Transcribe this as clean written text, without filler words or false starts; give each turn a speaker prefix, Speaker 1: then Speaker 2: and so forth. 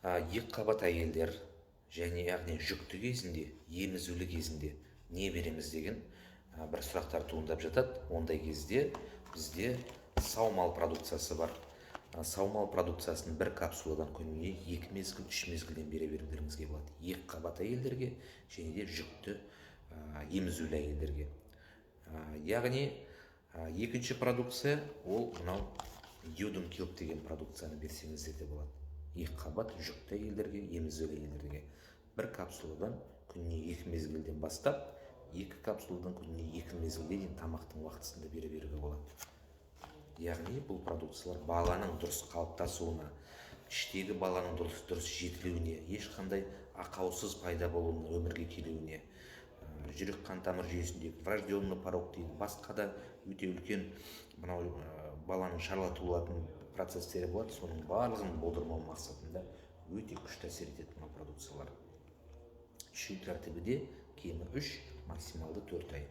Speaker 1: Екі қабат әйелдер және яғни жүкті кезінде, емізулі кезінде не береміз деген бір сұрақтар туындап жатады. Ондай кезде бізде саумал продукциясы бар. Саумал продукциясын бір капсуладан күніне 2 мезгіл, 3 мезгілден бере берулеріңізге болады. Екі қабат әйелдерге және де жүкті емізулі әйелдерге. Яғни екінші продукция ол мынау йодум келп деген продукцияны берсеңіздер де болады. Екі қабат жүкті әйелдерге, емізулі әйелдерге бір капсуладан күніне 2 мезгілден бастап, 2 капсуладан күніне 2 мезгілге дейін тамақтың уақытысында бере беруге болады. Яғни бұл продукциялар баланың дұрыс қалыптасуына, іштегі баланың дұрыс жетілуіне, ешқандай ақаусыз пайда болуына, өмірге келуіне, жүрек қан тамыр жүйесіндегі врожденный порог дейді, басқа да өте үлкен мынау баланың шарлатылатын процестері болады. Соның барлығын болдырмау мақсатында өте күшті әсер етеді мына продукциялар. Ішу тәртібі де кемі 3, максималды 4 ай.